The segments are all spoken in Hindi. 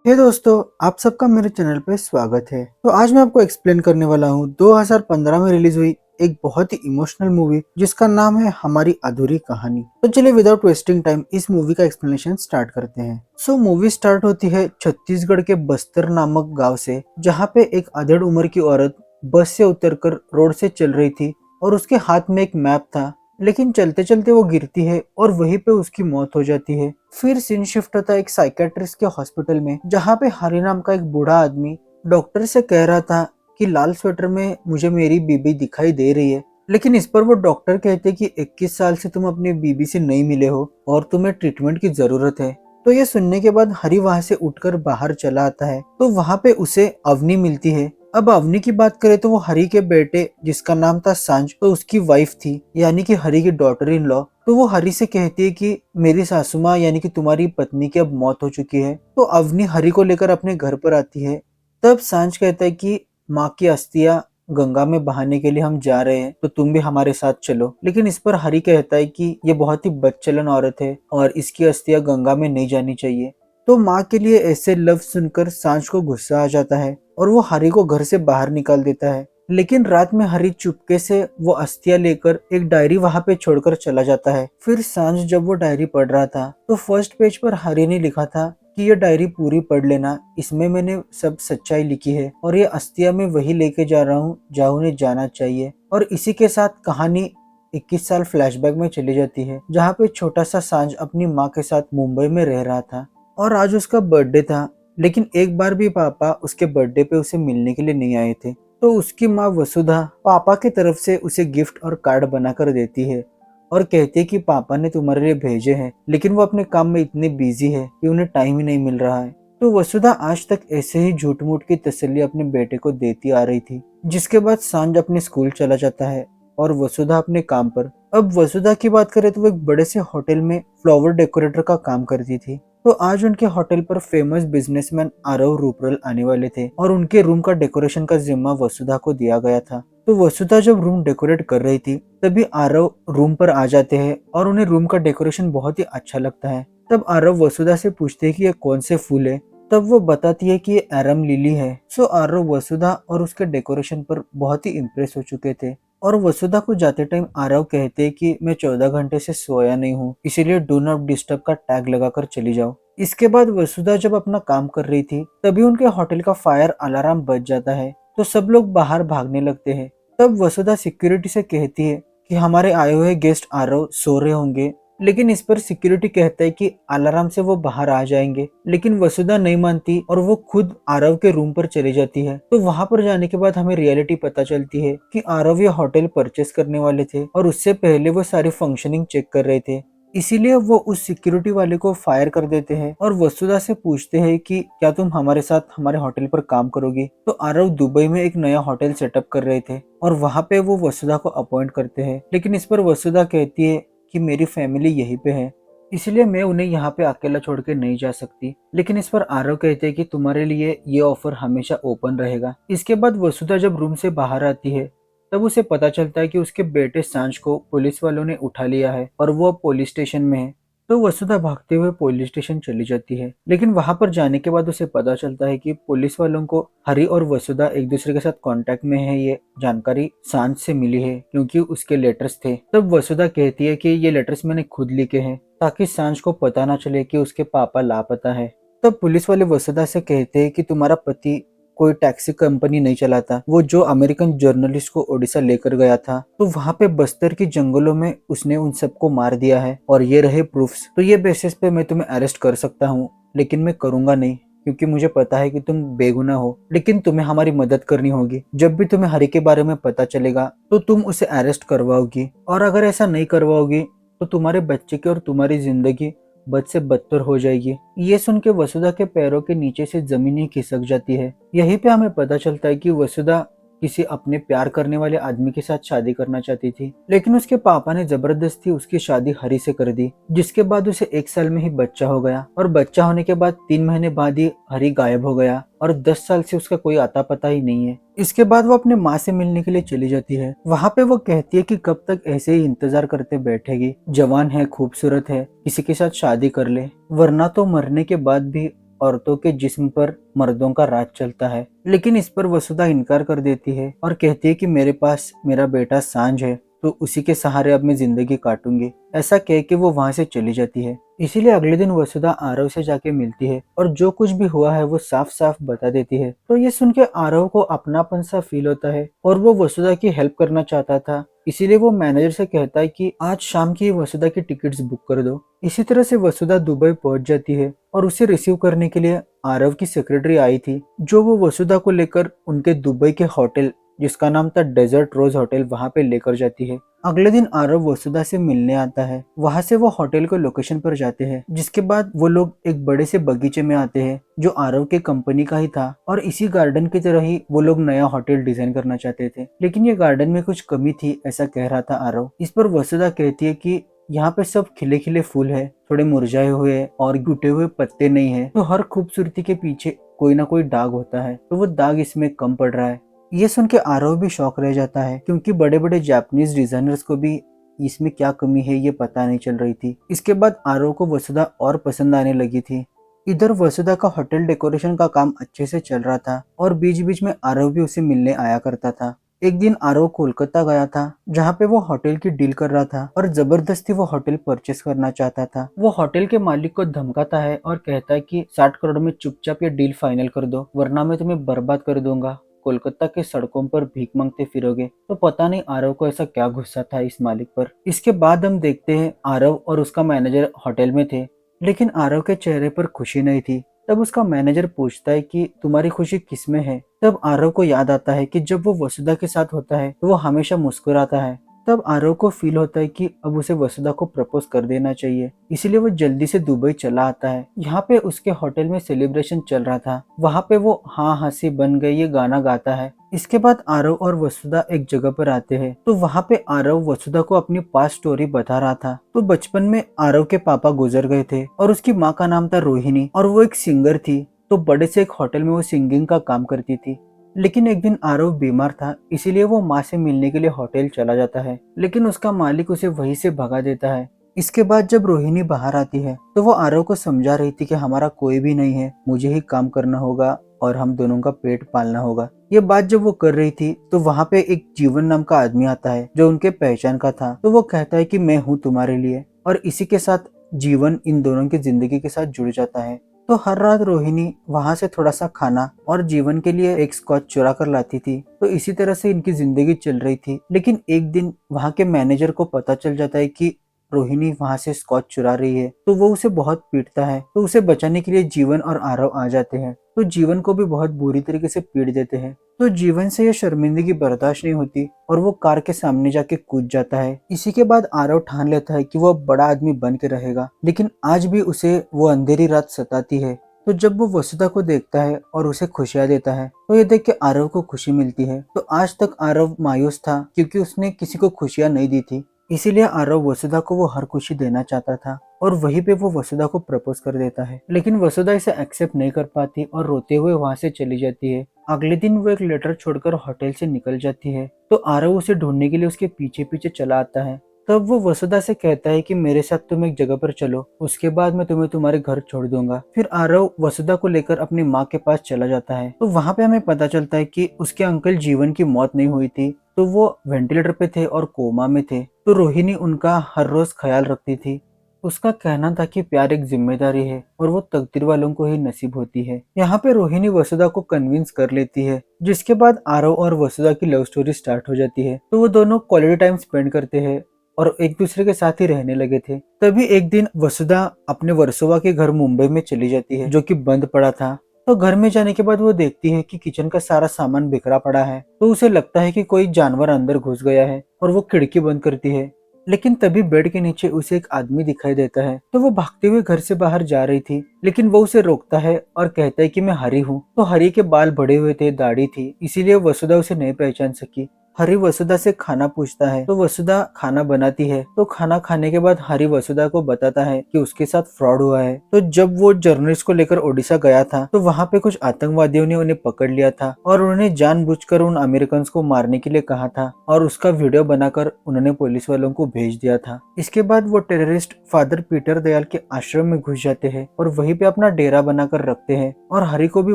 हे दोस्तों, आप सबका मेरे चैनल पे स्वागत है। तो आज मैं आपको एक्सप्लेन करने वाला हूँ 2015 में रिलीज हुई एक बहुत ही इमोशनल मूवी जिसका नाम है हमारी अधूरी कहानी। तो चलिए विदाउट वेस्टिंग टाइम इस मूवी का एक्सप्लेनेशन स्टार्ट करते हैं। मूवी स्टार्ट होती है छत्तीसगढ़ के बस्तर नामक गांव से, जहाँ पे एक अधेड़ उम्र की औरत बस से उतरकर रोड से चल रही थी और उसके हाथ में एक मैप था। लेकिन चलते चलते वो गिरती है और वहीं पे उसकी मौत हो जाती है। फिर सीन शिफ्ट होता है एक साइकेट्रिस्ट के हॉस्पिटल में, जहाँ पे हरि नाम का एक बूढ़ा आदमी डॉक्टर से कह रहा था कि लाल स्वेटर में मुझे मेरी बीबी दिखाई दे रही है। लेकिन इस पर वो डॉक्टर कहते कि 21 साल से तुम अपनी बीबी से नहीं मिले हो और तुम्हें ट्रीटमेंट की जरूरत है। तो ये सुनने के बाद हरि वहां से उठकर बाहर चला आता है। तो वहां पे उसे अवनी मिलती है। अब अवनी की बात करें तो वो हरि के बेटे जिसका नाम था सांझ, तो उसकी वाइफ थी, यानी कि हरि की डॉटर इन लॉ। तो वो हरि से कहती है कि मेरी सासू माँ यानी कि तुम्हारी पत्नी की अब मौत हो चुकी है। तो अवनी हरि को लेकर अपने घर पर आती है। तब सांझ कहता है कि माँ की अस्थियां गंगा में बहाने के लिए हम जा रहे हैं, तो तुम भी हमारे साथ चलो। लेकिन इस पर हरि कहता है कि ये बहुत ही बदचलन औरत है और इसकी अस्थियां गंगा में नहीं जानी चाहिए। तो माँ के लिए ऐसे लफ्ज सुनकर सांझ को गुस्सा आ जाता है और वो हरि को घर से बाहर निकाल देता है। लेकिन रात में हरि चुपके से वो अस्थियां लेकर एक डायरी वहां पे छोड़कर चला जाता है। फिर सांझ जब वो डायरी पढ़ रहा था तो फर्स्ट पेज पर हरि ने लिखा था कि ये डायरी पूरी पढ़ लेना, इसमें मैंने सब सच्चाई लिखी है और ये अस्थियां मैं वही लेके जा रहा हूँ जहाँ उन्हें जाना चाहिए। और इसी के साथ कहानी 21 साल फ्लैशबैक में चली जाती है, जहाँ पे छोटा सा सांझ अपनी माँ के साथ मुंबई में रह रहा था और आज उसका बर्थडे था। लेकिन एक बार भी पापा उसके बर्थडे पे उसे मिलने के लिए नहीं आए थे। तो उसकी माँ वसुधा पापा की तरफ से उसे गिफ्ट और कार्ड बनाकर देती है और कहती है कि पापा ने तुम्हारे लिए भेजे हैं, लेकिन वो अपने काम में इतने बिजी है कि उन्हें टाइम ही नहीं मिल रहा है। तो वसुधा आज तक ऐसे ही झूठ मूठ की तसल्ली अपने बेटे को देती आ रही थी। जिसके बाद सांझ अपने स्कूल चला जाता है और वसुधा अपने काम पर। अब वसुधा की बात करें तो वो एक बड़े से होटल में फ्लावर डेकोरेटर का काम करती थी। तो आज उनके होटल पर फेमस बिजनेसमैन आरव रूपरल आने वाले थे और उनके रूम का डेकोरेशन का जिम्मा वसुधा को दिया गया था। तो वसुधा जब रूम डेकोरेट कर रही थी तभी आरव रूम पर आ जाते हैं और उन्हें रूम का डेकोरेशन बहुत ही अच्छा लगता है। तब आरव वसुधा से पूछते हैं कि ये कौन से फूल है। तब वो बताती है कि ये एरम लिली है। आरव वसुधा और उसके डेकोरेशन पर बहुत ही इम्प्रेस हो चुके थे और वसुधा को जाते टाइम आरव कहते हैं कि मैं 14 घंटे से सोया नहीं हूँ, इसीलिए डू नॉट डिस्टर्ब का टैग लगाकर चली जाओ। इसके बाद वसुधा जब अपना काम कर रही थी तभी उनके होटल का फायर अलार्म बज जाता है। तो सब लोग बाहर भागने लगते हैं। तब वसुधा सिक्योरिटी से कहती है कि हमारे आए हुए गेस्ट आरव सो रहे होंगे। लेकिन इस पर सिक्योरिटी कहता है कि अलार्म से वो बाहर आ जाएंगे। लेकिन वसुधा नहीं मानती और वो खुद आरव के रूम पर चली जाती है। तो वहां पर जाने के बाद हमें रियलिटी पता चलती है कि आरव ये होटल परचेस करने वाले थे और उससे पहले वो सारी फंक्शनिंग चेक कर रहे थे। इसीलिए वो उस सिक्योरिटी वाले को फायर कर देते हैं और वसुधा से पूछते हैं कि क्या तुम हमारे साथ हमारे होटल पर काम करोगी। तो आरव दुबई में एक नया होटल सेटअप कर रहे थे और वहां पे वो वसुधा को अपॉइंट करते हैं। लेकिन इस पर वसुधा कहती है कि मेरी फैमिली यहीं पे है, इसलिए मैं उन्हें यहाँ पे अकेला छोड़ के नहीं जा सकती। लेकिन इस पर आरव कहते हैं कि तुम्हारे लिए ये ऑफर हमेशा ओपन रहेगा। इसके बाद वसुधा जब रूम से बाहर आती है तब उसे पता चलता है कि उसके बेटे सांझ को पुलिस वालों ने उठा लिया है और वो अब पुलिस स्टेशन में है। तो वसुधा भागते हुए पुलिस स्टेशन चली जाती है। लेकिन वहां पर जाने के बाद उसे पता चलता है कि पुलिस वालों को हरि और वसुधा एक दूसरे के साथ कांटेक्ट में है, ये जानकारी सांझ से मिली है क्योंकि उसके लेटर्स थे। तब वसुधा कहती है कि ये लेटर्स मैंने खुद लिखे हैं ताकि सांझ को पता ना चले कि उसके पापा लापता है। तब पुलिस वाले वसुधा से कहते हैं कि तुम्हारा पति कोई टैक्सी कंपनी नहीं चलाता, वो जो अमेरिकन जर्नलिस्ट को ओडिशा लेकर गया था तो वहां पे बस्तर की जंगलों में उसने उन सबको मार दिया है और ये रहे प्रूफ्स। तो ये बेसिस पे मैं तुम्हें अरेस्ट कर सकता हूँ, लेकिन मैं करूंगा नहीं क्योंकि मुझे पता है कि तुम बेगुनाह हो। लेकिन तुम्हें हमारी मदद करनी होगी। जब भी तुम्हें हरि के बारे में पता चलेगा तो तुम उसे अरेस्ट करवाओगी और अगर ऐसा नहीं करवाओगी तो तुम्हारे बच्चे की और तुम्हारी जिंदगी बद से बदतर हो जाएगी। ये सुन के वसुधा के पैरों के नीचे से जमीन ही खिसक जाती है। यहीं पे हमें पता चलता है कि वसुधा किसी अपने प्यार करने वाले आदमी के साथ शादी करना चाहती थी, लेकिन उसके पापा ने जबरदस्ती उसकी शादी हरि से कर दी। जिसके बाद उसे 1 साल में ही बच्चा हो गया और बच्चा होने के बाद 3 महीने बाद ही हरि गायब हो गया और 10 साल से उसका कोई आता पता ही नहीं है। इसके बाद वो अपने माँ से मिलने के लिए चली जाती है। वहाँ पे वो कहती है कि कब तक ऐसे ही इंतजार करते बैठेगी, जवान है, खूबसूरत है, किसी के साथ शादी कर ले, वरना तो मरने के बाद भी औरतों के जिस्म पर मर्दों का राज चलता है। लेकिन इस पर वसुधा इनकार कर देती है और कहती है कि मेरे पास मेरा बेटा सांझ है, तो उसी के सहारे अब मैं जिंदगी काटूंगी। ऐसा कह के वो वहां से चली जाती है। इसीलिए अगले दिन वसुधा आरव से जाके मिलती है और जो कुछ भी हुआ है वो साफ साफ बता देती है। तो ये सुन के आरव को अपनापन सा फील होता है और वो वसुधा की हेल्प करना चाहता था। इसीलिए वो मैनेजर से कहता है कि आज शाम की वसुधा की टिकट्स बुक कर दो। इसी तरह से वसुधा दुबई पहुंच जाती है और उसे रिसीव करने के लिए आरव की सेक्रेटरी आई थी, जो वो वसुधा को लेकर उनके दुबई के होटल, जिसका नाम था डेजर्ट रोज होटल, वहां पे लेकर जाती है। अगले दिन आरव वसुधा से मिलने आता है। वहां से वो होटल के लोकेशन पर जाते हैं, जिसके बाद वो लोग एक बड़े से बगीचे में आते हैं जो आरव के कंपनी का ही था। और इसी गार्डन की तरह ही वो लोग नया होटल डिजाइन करना चाहते थे, लेकिन ये गार्डन में कुछ कमी थी, ऐसा कह रहा था आरव। इस पर वसुधा कहती है कि यहाँ पे सब खिले खिले फूल है, थोड़े मुरझाए हुए और टूटे हुए पत्ते नहीं है, तो हर खूबसूरती के पीछे कोई ना कोई दाग होता है, तो वो दाग इसमें कम पड़ रहा है। ये सुन के आरव भी शौक रह जाता है, क्योंकि बड़े बड़े जापानीज डिजाइनर्स को भी इसमें क्या कमी है ये पता नहीं चल रही थी। इसके बाद आरव को वसुधा और पसंद आने लगी थी। इधर वसुधा का होटल डेकोरेशन का काम अच्छे से चल रहा था और बीच बीच में आरव भी उसे मिलने आया करता था। एक दिन आरव कोलकाता गया था, जहाँ पे वो होटल की डील कर रहा था और जबरदस्ती वो होटल परचेस करना चाहता था। वो होटल के मालिक को धमकाता है और कहता है कि 60 करोड़ में चुपचाप ये डील फाइनल कर दो, वरना मैं तुम्हें बर्बाद कर दूंगा, कोलकाता के सड़कों पर भीख मांगते फिरोगे। तो पता नहीं आरव को ऐसा क्या गुस्सा था इस मालिक पर। इसके बाद हम देखते हैं आरव और उसका मैनेजर होटल में थे, लेकिन आरव के चेहरे पर खुशी नहीं थी। तब उसका मैनेजर पूछता है कि तुम्हारी खुशी किसमें है। तब आरव को याद आता है कि जब वो वसुधा के साथ होता है तो वो हमेशा मुस्कुराता है। तब आरव को फील होता है कि अब उसे वसुधा को प्रपोज कर देना चाहिए, इसीलिए वो जल्दी से दुबई चला आता है। यहाँ पे उसके होटल में सेलिब्रेशन चल रहा था, वहाँ पे वो हाँ हंसी बन गई ये गाना गाता है। इसके बाद आरव और वसुधा एक जगह पर आते हैं, तो वहाँ पे आरव वसुधा को अपनी पास्ट स्टोरी बता रहा था। तो बचपन में आरव के पापा गुजर गए थे और उसकी माँ का नाम था रोहिणी और वो एक सिंगर थी। तो बड़े से एक होटल में वो सिंगिंग का काम करती थी। लेकिन एक दिन आरव बीमार था, इसीलिए वो माँ से मिलने के लिए होटल चला जाता है, लेकिन उसका मालिक उसे वहीं से भगा देता है। इसके बाद जब रोहिणी बाहर आती है तो वो आरव को समझा रही थी कि हमारा कोई भी नहीं है, मुझे ही काम करना होगा और हम दोनों का पेट पालना होगा। ये बात जब वो कर रही थी तो वहाँ पे एक जीवन नाम का आदमी आता है जो उनके पहचान का था। तो वो कहता है कि मैं हूँ तुम्हारे लिए, और इसी के साथ जीवन इन दोनों की जिंदगी के साथ जुड़ जाता है। तो हर रात रोहिणी वहां से थोड़ा सा खाना और जीवन के लिए एक स्कॉच चुरा कर लाती थी। तो इसी तरह से इनकी जिंदगी चल रही थी। लेकिन एक दिन वहां के मैनेजर को पता चल जाता है कि रोहिणी वहां से स्कॉच चुरा रही है, तो वो उसे बहुत पीटता है। तो उसे बचाने के लिए जीवन और आरव आ जाते हैं, तो जीवन को भी बहुत बुरी तरीके से पीट देते हैं। तो जीवन से ये शर्मिंदगी बर्दाश्त नहीं होती और वो कार के सामने जाके कूद जाता है। इसी के बाद आरव ठान लेता है कि वो अब बड़ा आदमी बन के रहेगा, लेकिन आज भी उसे वो अंधेरी रात सताती है। तो जब वो वसुधा को देखता है और उसे खुशियां देता है तो ये देख के आरव को खुशी मिलती है। तो आज तक आरव मायूस था क्योंकि उसने किसी को खुशियां नहीं दी थी, इसीलिए आरव वसुधा को वो हर खुशी देना चाहता था और वहीं पे वो वसुधा को प्रपोज कर देता है। लेकिन वसुधा इसे एक्सेप्ट नहीं कर पाती और रोते हुए वहां से चली जाती है। अगले दिन वो एक लेटर छोड़कर होटल से निकल जाती है। तो आरव उसे ढूंढने के लिए उसके पीछे पीछे चला आता है। तब वो वसुधा से कहता है कि मेरे साथ तुम एक जगह पर चलो, उसके बाद मैं तुम्हें तुम्हारे घर छोड़ दूंगा। फिर आरव वसुधा को लेकर अपनी माँ के पास चला जाता है। तो वहाँ पे हमें पता चलता है कि उसके अंकल जीवन की मौत नहीं हुई थी, तो वो वेंटिलेटर पे थे और कोमा में थे। तो रोहिणी उनका हर रोज ख्याल रखती थी। उसका कहना था कि प्यार एक जिम्मेदारी है और वो तकदीर वालों को ही नसीब होती है। यहाँ पे रोहिणी वसुधा को कन्विंस कर लेती है, जिसके बाद आरव और वसुधा की लव स्टोरी स्टार्ट हो जाती है। तो वो दोनों क्वालिटी टाइम स्पेंड करते हैं और एक दूसरे के साथ ही रहने लगे थे। तभी एक दिन वसुधा अपने वर्सोवा के घर मुंबई में चली जाती है, जो कि बंद पड़ा था। तो घर में जाने के बाद वो देखती है कि किचन का सारा सामान बिखरा पड़ा है। तो उसे लगता है कि कोई जानवर अंदर घुस गया है और वो खिड़की बंद करती है। लेकिन तभी बेड के नीचे उसे एक आदमी दिखाई देता है। तो वो भागते हुए घर से बाहर जा रही थी, लेकिन वो उसे रोकता है और कहता है कि मैं हरी हूँ। तो हरी के बाल बड़े हुए थे, दाढ़ी थी, इसीलिए वसुधा उसे नहीं पहचान सकी। हरी वसुधा से खाना पूछता है तो वसुधा खाना बनाती है। तो खाना खाने के बाद हरी वसुधा को बताता है कि उसके साथ फ्रॉड हुआ है। तो जब वो जर्नलिस्ट को लेकर ओडिशा गया था तो वहाँ पे कुछ आतंकवादियों ने उन्हें पकड़ लिया था और उन्होंने जानबूझकर उन अमेरिकन को मारने के लिए कहा था और उसका वीडियो बनाकर उन्होंने पुलिस वालों को भेज दिया था। इसके बाद वो टेररिस्ट फादर पीटर दयाल के आश्रम में घुस जाते हैं और वहीं पे अपना डेरा बनाकर रखते हैं और हरी को भी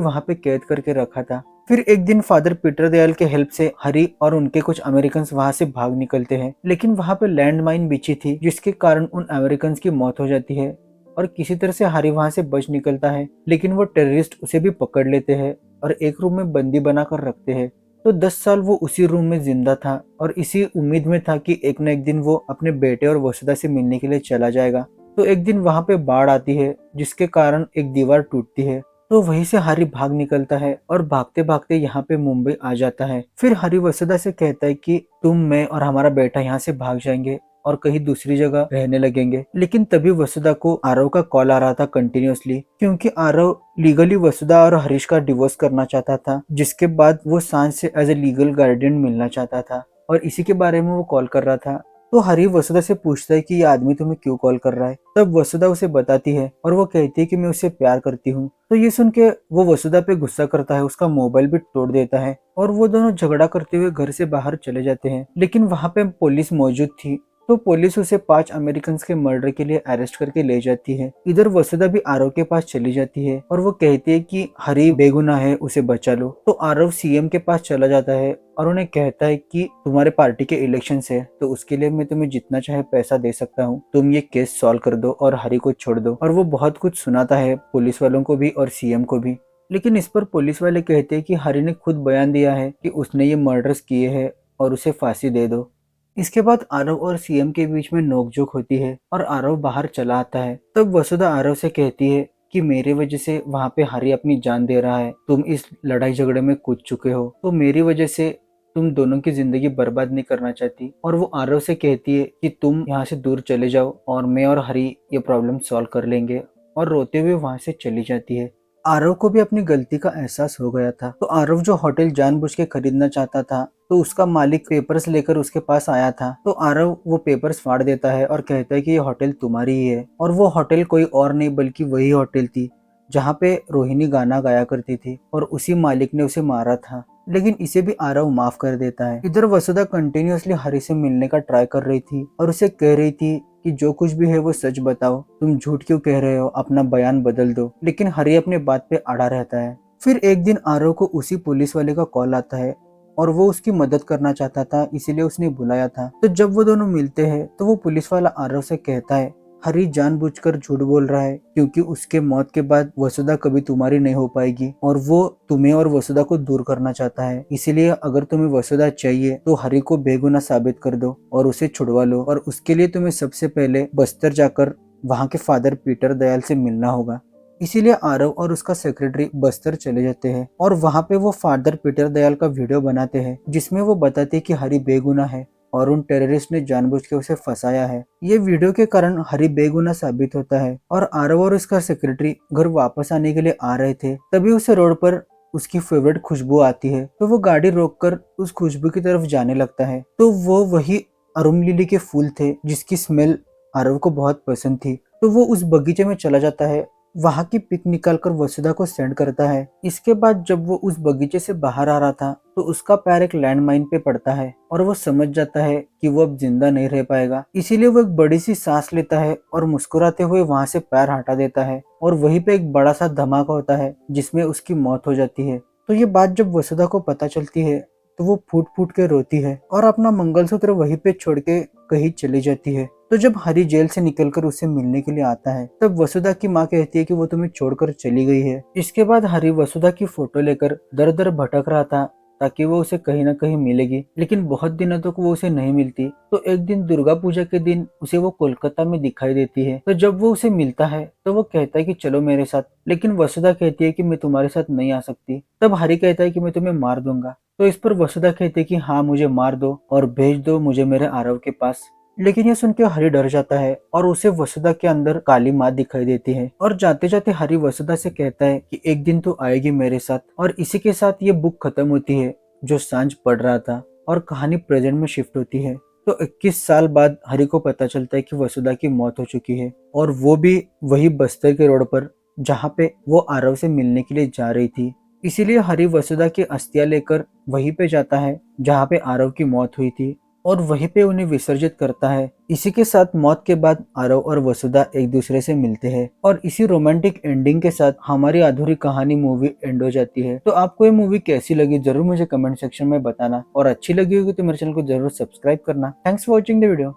वहाँ पे कैद करके रखा था। फिर एक दिन फादर पीटर दयाल के हेल्प से हरी और उनके कुछ अमेरिकन वहां से भाग निकलते हैं, लेकिन वहां पे लैंड माइन बिछी थी जिसके कारण उन अमेरिकन की मौत हो जाती है और किसी तरह से हरी वहां से बच निकलता है, लेकिन वो टेररिस्ट उसे भी पकड़ लेते हैं और एक रूम में बंदी बनाकर रखते हैं। तो 10 साल वो उसी रूम में जिंदा था और इसी उम्मीद में था कि एक न एक दिन वो अपने बेटे और वसुधा से मिलने के लिए चला जाएगा। तो एक दिन वहां पे बाढ़ आती है जिसके कारण एक दीवार टूटती है। तो वहीं से हरी भाग निकलता है और भागते भागते यहाँ पे मुंबई आ जाता है। फिर हरी वसुधा से कहता है कि तुम, मैं और हमारा बेटा यहाँ से भाग जाएंगे और कहीं दूसरी जगह रहने लगेंगे। लेकिन तभी वसुधा को आरव का कॉल आ रहा था कंटिन्यूअसली, क्योंकि आरव लीगली वसुधा और हरीश का डिवोर्स करना चाहता था, जिसके बाद वो सांझ से एज ए लीगल गार्डियन मिलना चाहता था और इसी के बारे में वो कॉल कर रहा था। तो हरी वसुधा से पूछता है कि ये आदमी तुम्हें क्यों कॉल कर रहा है। तब वसुधा उसे बताती है और वो कहती है कि मैं उससे प्यार करती हूँ। तो ये सुन के वो वसुधा पे गुस्सा करता है, उसका मोबाइल भी तोड़ देता है और वो दोनों झगड़ा करते हुए घर से बाहर चले जाते हैं। लेकिन वहां पे पुलिस मौजूद थी, तो पुलिस उसे 5 अमेरिकन के मर्डर के लिए अरेस्ट करके ले जाती है। इधर वसुधा भी आरव के पास चली जाती है और वो कहती है कि हरी बेगुनाह है, उसे बचा लो। तो आरव सीएम के पास चला जाता है और उन्हें कहता है कि तुम्हारे पार्टी के इलेक्शन है तो उसके लिए मैं तुम्हें जितना चाहे पैसा दे सकता हूँ, तुम ये केस सॉल्व कर दो और हरी को छोड़ दो। और वो बहुत कुछ सुनाता है पुलिस वालों को भी और सीएम को भी। लेकिन इस पर पुलिस वाले कहते हैं कि हरी ने खुद बयान दिया है कि उसने ये मर्डर्स किए हैं और उसे फांसी दे दो। इसके बाद आरव और सीएम के बीच में नोकझोंक होती है और आरव बाहर चला आता है। तब वसुधा आरव से कहती है कि मेरी वजह से वहां पे हरी अपनी जान दे रहा है, तुम इस लड़ाई झगड़े में कूद चुके हो, तो मेरी वजह से तुम दोनों की जिंदगी बर्बाद नहीं करना चाहती। और वो आरव से कहती है कि तुम यहाँ से दूर चले जाओ और मैं और हरी ये प्रॉब्लम सॉल्व कर लेंगे, और रोते हुए वहां से चली जाती है। आरव को भी अपनी गलती का एहसास हो गया था। तो आरव जो होटल जानबूझ के खरीदना चाहता था, तो उसका मालिक पेपर्स लेकर उसके पास आया था। तो आरव वो पेपर्स फाड़ देता है और कहता है कि ये होटल तुम्हारी ही है। और वो होटल कोई और नहीं बल्कि वही होटल थी जहाँ पे रोहिणी गाना गाया करती थी और उसी मालिक ने उसे मारा था। लेकिन इसे भी आरव माफ कर देता है। इधर वसुधा कंटिन्यूअसली हरी से मिलने का ट्राई कर रही थी और उसे कह रही थी कि जो कुछ भी है वो सच बताओ, तुम झूठ क्यों कह रहे हो, अपना बयान बदल दो। लेकिन हरी अपने बात पे अड़ा रहता है। फिर एक दिन आरव को उसी पुलिस वाले का कॉल आता है और वो उसकी मदद करना चाहता था, इसीलिए उसने बुलाया था। तो जब वो दोनों मिलते हैं तो वो पुलिस वाला आरव से कहता है हरी जानबूझकर झूठ बोल रहा है क्योंकि उसके मौत के बाद वसुधा कभी तुम्हारी नहीं हो पाएगी और वो तुम्हें और वसुधा को दूर करना चाहता है। इसीलिए अगर तुम्हें वसुधा चाहिए तो हरी को बेगुनाह साबित कर दो और उसे छुड़वा लो, और उसके लिए तुम्हें सबसे पहले बस्तर जाकर वहाँ के फादर पीटर दयाल से मिलना होगा। इसीलिए आरव और उसका सेक्रेटरी बस्तर चले जाते हैं और वहाँ पे वो फादर पीटर दयाल का वीडियो बनाते हैं जिसमें वो बताते हैं कि हरी बेगुनाह है और उन टेररिस्ट ने जानबूझ के उसे फंसाया है। ये वीडियो के कारण हरी बेगुनाह साबित होता है और आरव और उसका सेक्रेटरी घर वापस आने के लिए आ रहे थे, तभी उसे रोड पर उसकी फेवरेट खुशबू आती है। तो वो गाड़ी रोककर उस खुशबू की तरफ जाने लगता है। तो वो वही अरुण लिली के फूल थे जिसकी स्मेल आरव को बहुत पसंद थी। तो वो उस बगीचे में चला जाता है, वहां की पिक निकालकर वसुधा को सेंड करता है। इसके बाद जब वो उस बगीचे से बाहर आ रहा था तो उसका पैर एक लैंडमाइन पे पड़ता है और वो समझ जाता है कि वो अब जिंदा नहीं रह पाएगा। इसीलिए वो एक बड़ी सी सांस लेता है और मुस्कुराते हुए वहां से पैर हटा देता है और वहीं पे एक बड़ा सा धमाका होता है जिसमें उसकी मौत हो जाती है। तो ये बात जब वसुधा को पता चलती है तो वो फूट फूट के रोती है और अपना मंगलसूत्र वहीं पे छोड़ के कहीं चली जाती है। तो जब हरी जेल से निकलकर उसे मिलने के लिए आता है तब वसुधा की माँ कहती है कि वो तुम्हें छोड़कर चली गई है। इसके बाद हरी वसुधा की फोटो लेकर दर दर भटक रहा था ताकि वो उसे कहीं ना कहीं मिलेगी, लेकिन बहुत दिनों तक वो उसे नहीं मिलती। तो एक दिन दुर्गा पूजा के दिन उसे वो कोलकाता में दिखाई देती है। तो जब वो उसे मिलता है तो वो कहता है कि चलो मेरे साथ, लेकिन वसुधा कहती है कि मैं तुम्हारे साथ नहीं आ सकती। तब हरी कहता है कि मैं तुम्हें मार दूंगा। तो इस पर वसुधा कहती है कि हाँ, मुझे मार दो और भेज दो मुझे मेरे आरव के पास। लेकिन ये सुन के हरी डर जाता है और उसे वसुधा के अंदर काली माँ दिखाई देती है और जाते जाते हरी वसुधा से कहता है कि एक दिन तो आएगी मेरे साथ। और इसी के साथ ये बुक खत्म होती है जो सांझ पढ़ रहा था और कहानी प्रेजेंट में शिफ्ट होती है। तो 21 साल बाद हरि को पता चलता है कि वसुधा की मौत हो चुकी है, और वो भी वही बस्तर के रोड पर जहाँ पे वो आरव से मिलने के लिए जा रही थी। इसीलिए हरि वसुधा की अस्थियां लेकर वहीं पे जाता है जहाँ पे आरव की मौत हुई थी, और वहीं पे उन्हें विसर्जित करता है। इसी के साथ मौत के बाद आरव और वसुधा एक दूसरे से मिलते हैं, और इसी रोमांटिक एंडिंग के साथ हमारी अधूरी कहानी मूवी एंड हो जाती है। तो आपको ये मूवी कैसी लगी जरूर मुझे कमेंट सेक्शन में बताना, और अच्छी लगी होगी तो मेरे चैनल को जरूर सब्सक्राइब करना। Thanks for watching the video.